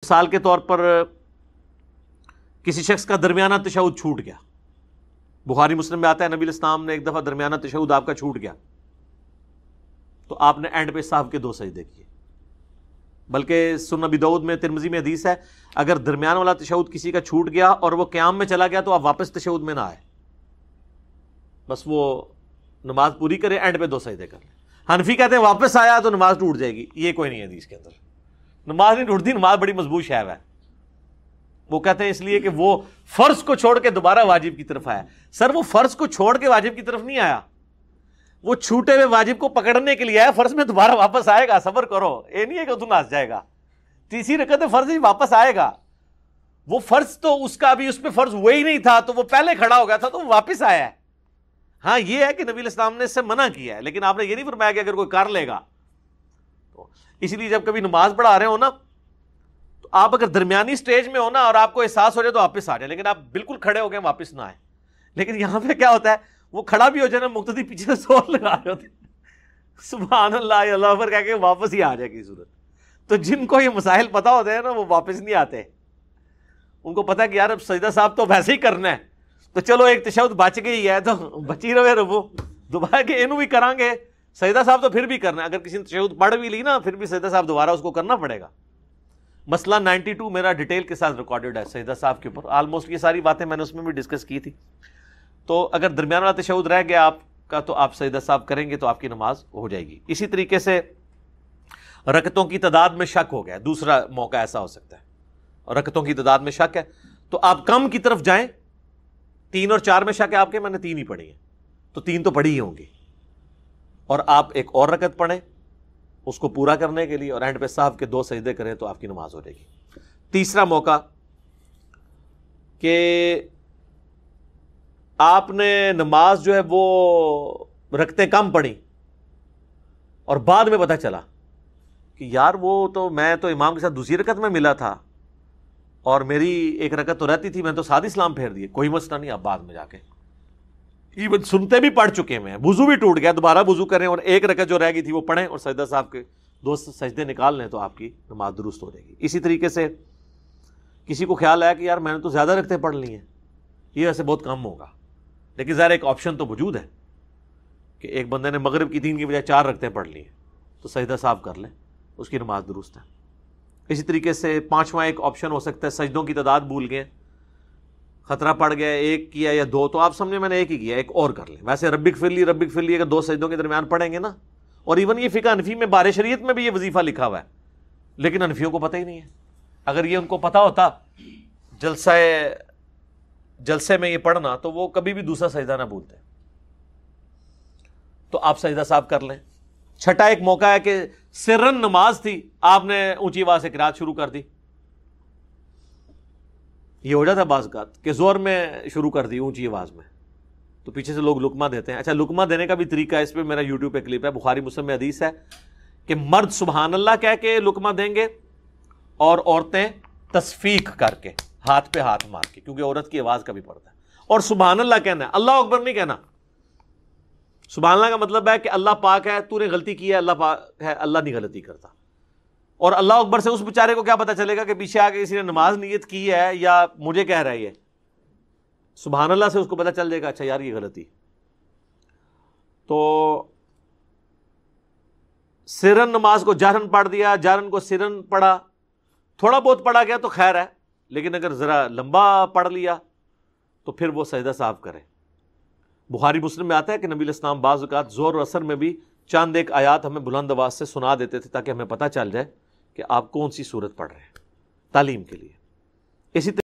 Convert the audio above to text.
مثال کے طور پر کسی شخص کا درمیانہ تشہد چھوٹ گیا، بخاری مسلم میں آتا ہے نبی علیہ السلام نے ایک دفعہ درمیانہ تشہد آپ کا چھوٹ گیا تو آپ نے اینڈ پہ صاحب کے 2 سجدے کیے، بلکہ سنن ابی داؤد میں، ترمذی میں حدیث ہے اگر درمیان والا تشہد کسی کا چھوٹ گیا اور وہ قیام میں چلا گیا تو آپ واپس تشہد میں نہ آئے، بس وہ نماز پوری کرے، اینڈ پہ 2 سجدے کر لیں۔ حنفی کہتے ہیں واپس آیا تو نماز ٹوٹ جائے گی، یہ کوئی نہیں ہے حدیث کے اندر، نماز نہیں ٹوٹتی، نماز بڑی مضبوط شے ہے۔ وہ کہتے ہیں اس لیے کہ وہ فرض کو چھوڑ کے دوبارہ واجب کی طرف آیا۔ سر وہ فرض کو چھوڑ کے واجب کی طرف نہیں آیا، وہ چھوٹے ہوئے واجب کو پکڑنے کے لیے آیا، فرض میں دوبارہ واپس آئے گا، صبر کرو، یہ نہیں ہے کہ تو ناس جائے گا، تیسری رکعت فرض ہی واپس آئے گا۔ وہ فرض تو اس کا ابھی اس پہ فرض وہی نہیں تھا تو وہ پہلے کھڑا ہو گیا تھا تو وہ واپس آیا ہے۔ ہاں یہ ہے کہ نبی علیہ السلام نے اس سے منع کیا ہے، لیکن آپ نے یہ نہیں فرمایا کہ اگر کوئی کر لے گا تو۔ اسی لیے جب کبھی نماز پڑھا رہے ہو نا تو آپ اگر درمیانی سٹیج میں ہو نا اور آپ کو احساس ہو جائے تو واپس آ جائے، لیکن آپ بالکل کھڑے ہو گئے واپس نہ آئے۔ لیکن یہاں پہ کیا ہوتا ہے، وہ کھڑا بھی ہو جائے نا، مقتدی پیچھے سے زور لگا رہے ہوتے ہیں، سبحان اللہ اللہ اکبر کہہ کے واپس ہی آ جائے گی صورت۔ تو جن کو یہ مسائل پتا ہوتے ہیں نا وہ واپس نہیں آتے، ان کو پتا ہے کہ یار اب سجدہ صاحب تو ویسے ہی کرنا ہے تو چلو ایک تشہد بچ گئی ہے تو بچی رہے ربو، دوبارہ کہ اینو بھی کریں گے، سجدہ صاحب تو پھر بھی کرنا ہے، اگر کسی نے تشہد پڑھ بھی لی نا پھر بھی سجدہ صاحب دوبارہ اس کو کرنا پڑے گا۔ مسئلہ 92 میرا ڈیٹیل کے ساتھ ریکارڈڈ ہے سجدہ صاحب کے اوپر، آلموسٹ یہ ساری باتیں میں نے اس میں بھی ڈسکس کی تھی۔ تو اگر درمیان والا تشہد رہ گیا آپ کا تو آپ سجدہ صاحب کریں گے تو آپ کی نماز ہو جائے گی۔ اسی طریقے سے رکعتوں کی تعداد میں شک ہو گیا، دوسرا موقع ایسا ہو سکتا ہے، اور رکعتوں کی تعداد میں شک ہے تو آپ کم کی طرف جائیں۔ 3 اور 4 میں شک ہے آپ کے، میں نے 3 ہی پڑھی ہیں تو 3 تو پڑھی ہی ہوں گی، اور آپ ایک اور رکعت پڑھیں اس کو پورا کرنے کے لیے اور اینڈ پہ صاحب کے 2 سجدے کریں تو آپ کی نماز ہو جائے گی۔ تیسرا موقع کہ آپ نے نماز جو ہے وہ رکعتیں کم پڑھی اور بعد میں پتہ چلا کہ یار وہ تو میں تو امام کے ساتھ دوسری رکعت میں ملا تھا اور میری ایک رکعت تو رہتی تھی، میں تو ساتھ اسلام پھیر دیے، کوئی مسئلہ نہیں، آپ بعد میں جا کے ایون سنتے بھی پڑھ چکے ہیں، وضو بھی ٹوٹ گیا، دوبارہ وضو کریں اور ایک رکعت جو رہ گئی تھی وہ پڑھیں اور سجدہ صاحب کے 2 سجدے نکال لیں تو آپ کی نماز درست ہو جائے گی۔ اسی طریقے سے کسی کو خیال آیا کہ یار میں نے تو زیادہ رکعتیں پڑھ لی ہیں، یہ ویسے بہت کم ہوگا، لیکن ظاہر ایک آپشن تو موجود ہے کہ ایک بندے نے مغرب کی 3 کی بجائے 4 رکعتیں پڑھ لی ہیں تو سجدہ صاحب کر لیں، اس کی نماز درست ہے۔ اسی طریقے سے 5واں ایک آپشن ہو سکتا ہے، سجدوں کی تعداد بھول گئے، خطرہ پڑ گیا، 1 کیا یا 2 تو آپ سمجھے میں نے 1 ہی کیا، ایک اور کر لیں۔ ویسے ربک فلی اگر 2 سجدوں کے درمیان پڑھیں گے نا، اور ایون یہ فقہ حنفی میں بار شریعت میں بھی یہ وظیفہ لکھا ہوا ہے، لیکن حنفیوں کو پتہ ہی نہیں ہے۔ اگر یہ ان کو پتہ ہوتا جلسے میں یہ پڑھنا تو وہ کبھی بھی دوسرا سجدہ نہ بھولتے، تو آپ سجدہ صاحب کر لیں۔ چھٹا ایک موقع ہے کہ سرن نماز تھی، آپ نے اونچی آواز سے قرات شروع کر دی، یہ ہو جاتا ہے بعض اوقات کہ زور میں شروع کر دی اونچی آواز میں تو پیچھے سے لوگ لقمہ دیتے ہیں۔ اچھا لقمہ دینے کا بھی طریقہ ہے، اس پہ میرا یوٹیوب پہ کلپ ہے، بخاری مسلم میں حدیث ہے کہ مرد سبحان اللہ کہہ کے لقمہ دیں گے اور عورتیں تصفیق کر کے ہاتھ پہ ہاتھ مار کے، کیونکہ عورت کی آواز کا بھی پڑتا ہے، اور سبحان اللہ کہنا ہے، اللہ اکبر نہیں کہنا۔ سبحان اللہ کا مطلب ہے کہ اللہ پاک ہے، تو نے غلطی کی ہے، اللہ پاک ہے، اللہ نہیں غلطی کرتا۔ اور اللہ اکبر سے اس بیچارے کو کیا پتا چلے گا کہ پیچھے آ کے کسی نے نماز نیت کی ہے یا مجھے کہہ رہا ہے یہ؟ سبحان اللہ سے اس کو پتا چل جائے گا اچھا یار یہ غلطی۔ تو سرن نماز کو جہرن پڑھ دیا، جہرن کو سرن پڑھا، تھوڑا بہت پڑھا گیا تو خیر ہے، لیکن اگر ذرا لمبا پڑھ لیا تو پھر وہ سجدہ صاحب کرے۔ بخاری مسلم میں آتا ہے کہ نبی علیہ السلام بعض اوقات زور و اثر میں بھی چاند ایک آیات ہمیں بلند آواز سے سنا دیتے تھے تاکہ ہمیں پتہ چل جائے کہ آپ کون سی سورت پڑھ رہے ہیں، تعلیم کے لیے۔ اسی